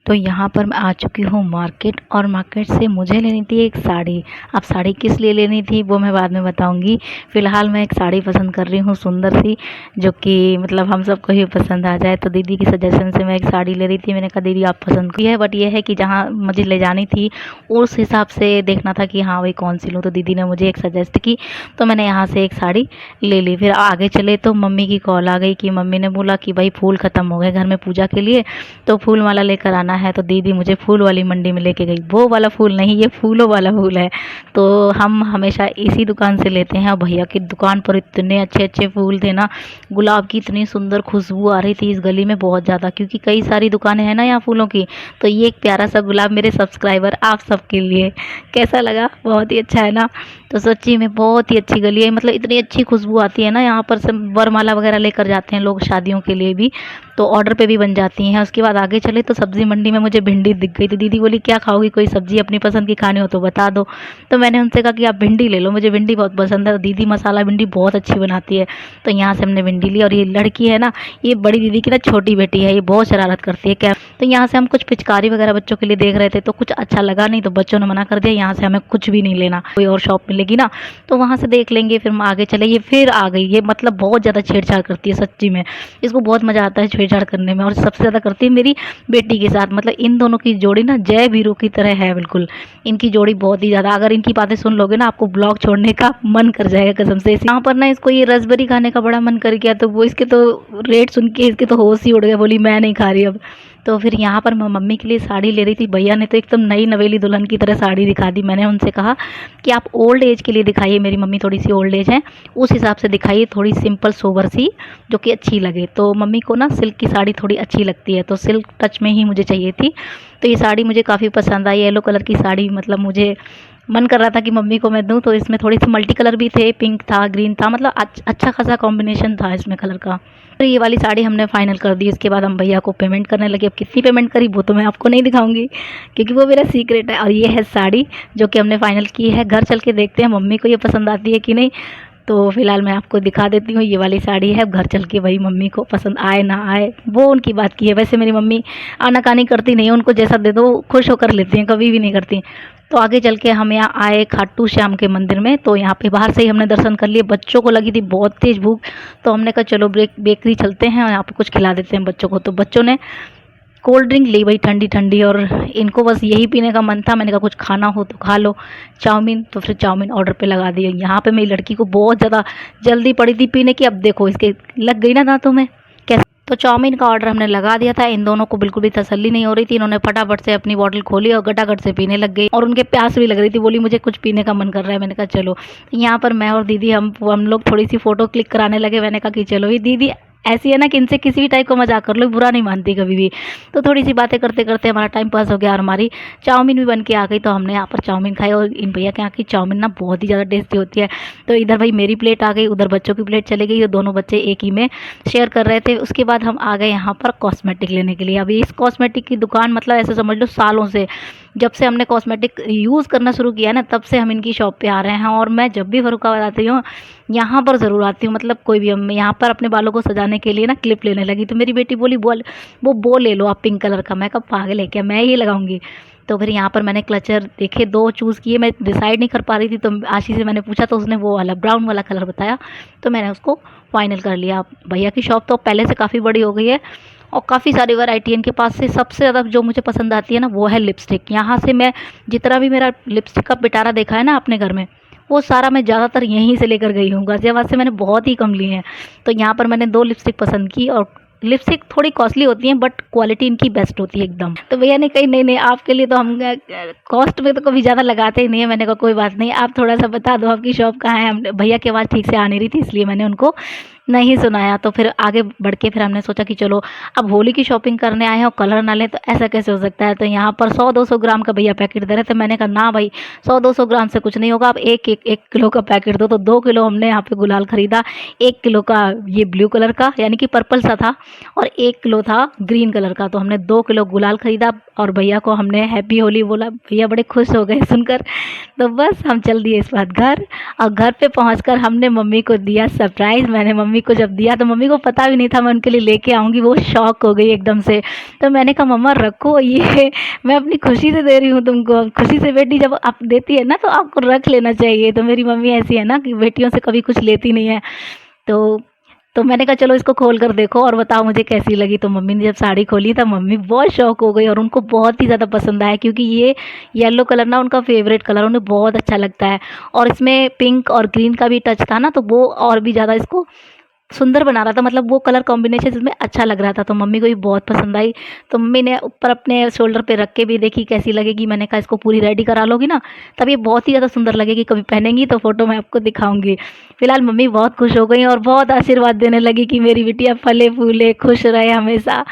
तो यहाँ पर मैं आ चुकी हूँ मार्केट, और मार्केट से मुझे लेनी थी एक साड़ी। अब साड़ी किस लिए लेनी थी वो मैं बाद में बताऊँगी। फ़िलहाल मैं एक साड़ी पसंद कर रही हूँ सुंदर सी, जो कि मतलब हम सबको ही पसंद आ जाए। तो दीदी की सजेशन से मैं एक साड़ी ले रही थी। मैंने कहा दीदी आप पसंद की है, बट ये है कि जहाँ मुझे ले जानी थी उस हिसाब से देखना था कि हाँ भाई कौन सी लूँ। तो दीदी ने मुझे एक सजेस्ट की, तो मैंने यहाँ से एक साड़ी ले ली। फिर आगे चले तो मम्मी की कॉल आ गई कि मम्मी ने बोला कि भाई फूल ख़त्म हो गए घर में पूजा के लिए, तो फूल माला लेकर आना है। तो दीदी मुझे फूल वाली मंडी में लेके गई। वो वाला फूल नहीं, ये फूलों वाला फूल है। तो हम हमेशा इसी दुकान से लेते हैं। और भैया की दुकान पर इतने अच्छे अच्छे फूल थे ना, गुलाब की इतनी सुंदर खुशबू आ रही थी इस गली में बहुत ज़्यादा, क्योंकि कई सारी दुकानें हैं ना यहाँ फूलों की। तो ये एक प्यारा सा गुलाब मेरे सब्सक्राइबर आप सबके लिए। कैसा लगा? बहुत ही अच्छा है ना। तो सच्ची में बहुत ही अच्छी गली है, मतलब इतनी अच्छी खुशबू आती है ना। यहाँ पर सब वरमाला वगैरह लेकर जाते हैं लोग शादियों के लिए भी, तो ऑर्डर पे भी बन जाती हैं। उसके बाद आगे चले तो सब्ज़ी मंडी में मुझे भिंडी दिख गई। तो दीदी बोली क्या खाओगी, कोई सब्ज़ी अपनी पसंद की खानी हो तो बता दो। तो मैंने उनसे कहा कि आप भिंडी ले लो, मुझे भिंडी बहुत पसंद है। तो दीदी मसाला भिंडी बहुत अच्छी बनाती है। तो यहाँ से हमने भिंडी ली। और ये लड़की है ना, ये बड़ी दीदी की ना छोटी बेटी है, ये बहुत शरारत करती है क्या। तो यहाँ से हम कुछ पिचकारी वगैरह बच्चों के लिए देख रहे थे, तो कुछ अच्छा लगा नहीं, तो बच्चों ने मना कर दिया यहाँ से हमें कुछ भी नहीं लेना, कोई और शॉप मिलेगी ना तो वहाँ से देख लेंगे। फिर हम आगे चले, ये फिर आ गई। ये मतलब बहुत ज़्यादा छेड़छाड़ करती है सच्ची में, इसको बहुत मज़ा आता है छेड़छाड़ करने में। और सबसे ज़्यादा करती है मेरी बेटी के साथ। मतलब इन दोनों की जोड़ी ना जय वीरू की तरह है बिल्कुल। इनकी जोड़ी बहुत ही ज़्यादा, अगर इनकी बातें सुन लोगे ना आपको ब्लॉग छोड़ने का मन कर जाएगा कसम से। यहाँ पर ना इसको ये रसबेरी खाने का बड़ा मन कर गया, तो वो इसके तो रेट सुन के इसके तो होश ही उड़ गया, बोली मैं नहीं खा रही अब। तो फिर यहाँ पर मैं मम्मी के लिए साड़ी ले रही थी। भैया ने तो एकदम नई नवेली दुल्हन की तरह साड़ी दिखा दी। मैंने उनसे कहा कि आप ओल्ड एज के लिए दिखाइए, मेरी मम्मी थोड़ी सी ओल्ड एज है, उस हिसाब से दिखाइए, थोड़ी सिंपल सोबर सी जो कि अच्छी लगे। तो मम्मी को ना सिल्क की साड़ी थोड़ी अच्छी लगती है, तो सिल्क टच में ही मुझे चाहिए थी। तो ये साड़ी मुझे काफ़ी पसंद आई, येलो कलर की साड़ी। मतलब मुझे मन कर रहा था कि मम्मी को मैं दूँ, तो इसमें थोड़ी सी मल्टी कलर भी थे, पिंक था, ग्रीन था, मतलब अच्छा खासा कॉम्बिनेशन था इसमें कलर का। तो ये वाली साड़ी हमने फाइनल कर दी। इसके बाद हम भैया को पेमेंट करने लगे। अब कितनी पेमेंट करी वो तो मैं आपको नहीं दिखाऊंगी, क्योंकि वो मेरा सीक्रेट है। और ये है साड़ी जो कि हमने फाइनल की है। घर चल के देखते हैं मम्मी को ये पसंद आती है कि नहीं। तो फिलहाल मैं आपको दिखा देती हूँ, ये वाली साड़ी है। घर चल के वही मम्मी को पसंद आए ना आए वो उनकी बात की है। वैसे मेरी मम्मी आनाकानी करती नहीं है, उनको जैसा दे दो खुश होकर लेती हैं, कभी भी नहीं करती। तो आगे चल के हम यहाँ आए खाटू श्याम के मंदिर में। तो यहाँ पे बाहर से ही हमने दर्शन कर लिए। बच्चों को लगी थी बहुत तेज़ भूख, तो हमने कहा चलो बेकरी चलते हैं और यहाँ पे कुछ खिला देते हैं बच्चों को। तो बच्चों ने कोल्ड ड्रिंक ली भाई ठंडी ठंडी, और इनको बस यही पीने का मन था। मैंने कहा कुछ खाना हो तो खा लो, चाउमीन। तो फिर चाउमीन ऑर्डर पे लगा दिया। यहाँ पे मेरी लड़की को बहुत ज़्यादा जल्दी पड़ी थी पीने की। अब देखो इसके लग गई ना दांतों में कैसे। तो चाउमीन का ऑर्डर हमने लगा दिया था। इन दोनों को बिल्कुल भी तसल्ली नहीं हो रही थी। इन्होंने फटाफट से अपनी बॉटल खोली और गटागट से पीने लग गई, और उनके प्यास भी लग रही थी। बोली मुझे कुछ पीने का मन कर रहा है। मैंने कहा चलो। यहाँ पर मैं और दीदी हम लोग थोड़ी सी फ़ोटो क्लिक कराने लगे। मैंने कहा कि चलो, ये दीदी ऐसी है ना कि इनसे किसी भी टाइप का मजाक कर लो, बुरा नहीं मानती कभी भी। तो थोड़ी सी बातें करते करते हमारा टाइम पास हो गया, और हमारी चाउमीन भी बन के आ गई। तो हमने यहाँ पर चाउमीन खाई, और इन भैया के यहाँ की चाउमीन ना बहुत ही ज़्यादा टेस्टी होती है। तो इधर भाई मेरी प्लेट आ गई, उधर बच्चों की प्लेट चली गई, और दोनों बच्चे एक ही में शेयर कर रहे थे। उसके बाद हम आ गए यहाँ पर कॉस्मेटिक लेने के लिए। अभी इस कॉस्मेटिक की दुकान मतलब ऐसे समझ लो सालों से, जब से हमने कॉस्मेटिक यूज़ करना शुरू किया ना, तब से हम इनकी शॉप पे आ रहे हैं। और मैं जब भी फरुखाबाद आती हूँ यहाँ पर ज़रूर आती हूँ। मतलब कोई भी, हम यहाँ पर अपने बालों को सजाने के लिए ना क्लिप लेने लगी। तो मेरी बेटी बोली वो ले लो आप पिंक कलर का। मैं कब पागल है क्या, मैं ये लगाऊंगी। तो फिर यहाँ पर मैंने क्लचर देखे, दो चूज़ किए। मैं डिसाइड नहीं कर पा रही थी, तो आशी से मैंने पूछा, तो उसने वो वाला ब्राउन वाला कलर बताया, तो मैंने उसको फाइनल कर लिया। भैया की शॉप तो पहले से काफ़ी बड़ी हो गई है, और काफ़ी सारी वैरायटी है इनके पास। से सबसे ज़्यादा जो मुझे पसंद आती है ना वो है लिपस्टिक। यहाँ से मैं जितना भी मेरा लिपस्टिक का पिटारा देखा है ना अपने घर में, वो सारा मैं ज़्यादातर यहीं से लेकर गई हूँ। गाज़ियाबाद से मैंने बहुत ही कम लिए हैं। तो यहाँ पर मैंने 2 लिपस्टिक पसंद की, और लिपस्टिक थोड़ी कॉस्टली होती हैं बट क्वालिटी इनकी बेस्ट होती है एकदम। तो भैया ने कही नहीं नहीं आपके लिए तो हम कॉस्ट में तो कभी ज़्यादा लगाते ही नहीं है। मैंने कहा कोई बात नहीं, आप थोड़ा सा बता दो आपकी शॉप कहाँ है। हम भैया की आवाज़ ठीक से आ नहीं रही थी, इसलिए मैंने उनको नहीं सुनाया। तो फिर आगे बढ़ के फिर हमने सोचा कि चलो अब होली की शॉपिंग करने आए हैं और कलर ना लें, तो ऐसा कैसे हो सकता है। तो यहाँ पर 100-200 ग्राम का भैया पैकेट दे रहे थे। मैंने कहा ना भाई 100-200 ग्राम से कुछ नहीं होगा, आप एक किलो का पैकेट दो। तो 2 किलो हमने यहाँ पे गुलाल खरीदा। 1 किलो का ये ब्लू कलर का यानी कि पर्पल सा था, और 1 किलो था ग्रीन कलर का। तो हमने 2 किलो गुलाल खरीदा, और भैया को हमने हैप्पी होली बोला। भैया बड़े खुश हो गए सुनकर। तो बस हम चल दिए इस बात घर, और घर पे पहुँच हमने मम्मी को दिया सरप्राइज़। मैंने मम्मी मम्मी को जब दिया तो मम्मी को पता भी नहीं था मैं उनके लिए लेके आऊँगी, वो शॉक हो गई एकदम से। तो मैंने कहा मम्मा रखो ये मैं अपनी खुशी से दे रही हूँ तुमको, खुशी से बेटी जब आप देती है ना तो आपको रख लेना चाहिए। तो मेरी मम्मी ऐसी है ना कि बेटियों से कभी कुछ लेती नहीं है। तो तो मैंने कहा चलो इसको खोल कर देखो और बताओ मुझे कैसी लगी। तो मम्मी ने जब साड़ी खोली तब मम्मी बहुत शॉक हो गई और उनको बहुत ही ज़्यादा पसंद आया, क्योंकि ये येलो कलर ना उनका फेवरेट कलर, उन्हें बहुत अच्छा लगता है। और इसमें पिंक और ग्रीन का भी टच था ना, तो वो और भी ज़्यादा इसको सुंदर बना रहा था, मतलब वो कलर कॉम्बिनेशन इसमें अच्छा लग रहा था। तो मम्मी को भी बहुत पसंद आई। तो मम्मी ने ऊपर अपने शोल्डर पे रख के भी देखी कैसी लगेगी। मैंने कहा इसको पूरी रेडी करा लोगी ना तब ये बहुत ही ज़्यादा सुंदर लगेगी, कभी पहनेंगी तो फ़ोटो मैं आपको दिखाऊंगी। फिलहाल मम्मी बहुत खुश हो गई और बहुत आशीर्वाद देने लगी कि मेरी बिटिया फले फूले खुश रहे हमेशा।